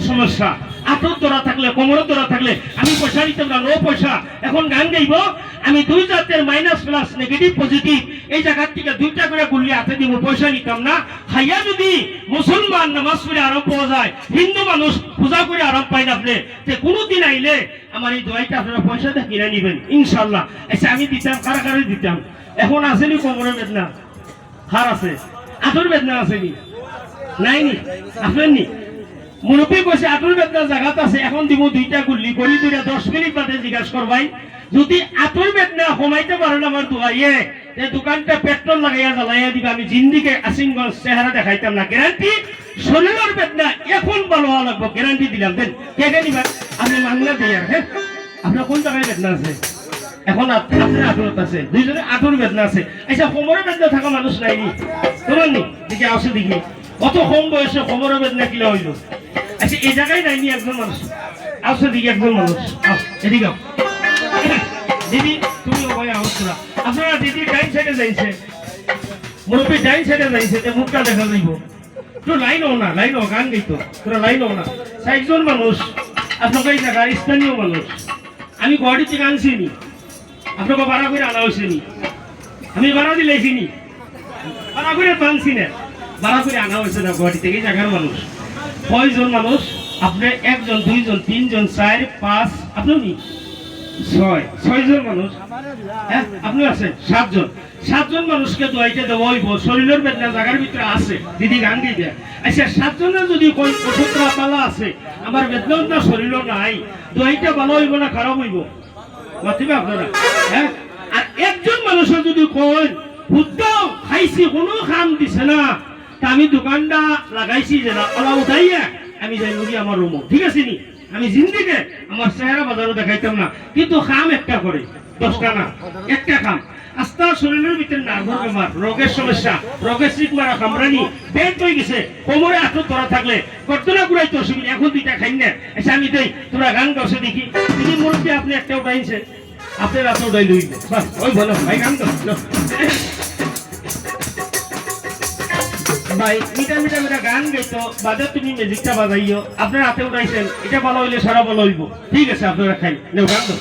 সমস্যা, আঁটুর ধরা থাকলে, কোমরের ধরা থাকলে, আমি পয়সা নিতাম না, নো পয়সা। এখন গান গাইব, আমি দুই জাতের মাইনাস প্লাস নেগেটিভ পজিটিভ এই জায়গার থেকে দুইটা করে গুলি হাতে দিব, পয়সা নিতাম না। খাইয়া যদি মুসলমান নামাজ পড়ে আরাম পাওয়া যায়, হিন্দু মানুষ পূজা করে আরাম পাই না, আপনি কোনোদিন আইলে আমার এই দোয়াইটা আপনারা পয়সা দিয়ে কিনে নিবেন ইনশাল্লাহ। আচ্ছা আমি দিতাম, কারা কারা দিতাম। এখন আসেনি কোমরের বেদনা? হার আছে। আঁটুর বেদনা আসেনি? নাইনি? আপনার নি? মুরব্বী কইছে আঁটুর বেদনার জায়গাত আছে, এখন দিব দুইটা গুলি করি, দুইটা 10 মিনিট বাদে জিজ্ঞাসা করবাই। যদি আঁটুর বেদনা কমাইতে পারেন আমার দোয়াইয়ে, এই দোকানটা পেট্রোল লাগাইয়া জ্বালাইয়া দিবা, আমি জিন্দিকে আসিমগঞ্জ চেহারা দেখাইতাম না। গ্যারান্টি শরীরের বেদনা এখন ভালো হওয়া লাগবো, গ্যারান্টি দিলাম। দেন কে কে নিবেন? আপনি মাংলা দিয়ে। হ্যাঁ, আপনার কোন জায়গায় বেদনা আছে? এখন আপনার আঁটুরত আছে, দুইজনে আঁটুর বেদনা আছে। আচ্ছা কোমরের বেদনা থাকা মানুষ নাইনি? তোমার নি? দেখি আসে দেখি, অত কম বয়সে কোমরের বেদনা কিলা হইল? আচ্ছা এই জায়গায় নাইনি একজন মানুষ? আসে দেখি একজন মানুষ, এদিকে দিদি, তুমি ভাই আওয়াজ করা। আপনারা দিদি ডাইন সাইডে যাইছে, মুরব্বী ডাইন সাইডে যাইছে, মুখটা দেখা যাইব। তো লাইন হও না, লাইন হও, গান গাইতো তোরা লাইন হও না। 60 জন মানুষ আপনাকে এই জায়গার স্থানীয় মানুষ, আমি গুয়াহাটি থেকে আনছি নি, আপনাকে ভাড়া করে আনা হয়েছে নি, আমি ভাড়া দিলেছি নি, ভাড়া করে তো আনছি না, ভাড়া করে আনা হয়েছে না গুয়াহাটি থেকে। এই জায়গার মানুষ কয়জন মানুষ? আপনি 1 জন 2 জন 3 জন 4 5, আপনি নি 6 জন মানুষ। হ্যাঁ আপনি আছেন 7 জন। 7 জন মানুষকে দোয়াইতে দেওয়া হইব, শরীরের বেদনা জায়গার ভিতরে আছে, দিদি গান দিয়ে দেয়। আচ্ছা 7 জনের যদি কোন ওষুধরা পালা আছে, আমার বেদনা শরীরও নাই, দোয়াইটা ভালো হইব না খারাপ হইব? মাতিবে আপনারা? হ্যাঁ, আর একজন মানুষের যদি কোন উদ্যোগ খাইছি, কোনো কাম দিছে না, তা আমি দোকানটা লাগাইছি যে না ওলা উঠাইয়া আমি যাই মুগি আমার রুমো, ঠিক আছে নি? আমি জিন্দিকে আমার চেহারা বাজারও দেখাইতাম না, কিন্তু খাম একটা করে, 10টা না, একটা খাম। আস্তা শরীরের ভিতরে নার্ভার বেমার, রোগের সমস্যা, রোগের সিট মারা, কামড়ানি, পেট হয়ে গেছে, কোমরে আঁটুর ধরা থাকলে গর্দনা ঘুরাইতে অসুবিধা, এখন 2টা খাই না। আচ্ছা আমি দেই, তোরা গান গাছে দেখি। তিনি মুরব্বী আপনি একটা উঠাইছে, আপনার রাতে উঠাই লইবে, ওই বলো ভাই গান গাছ ভাই, মিটা মিটা মিটা গান গাইতো বাদে তুমি মিউজিকটা বাজাইও, আপনার হাতে উঠাইছেন, এটা ভালো হইলে সারা ভালো হইব, ঠিক আছে আপনারা খাই নেও গান তো।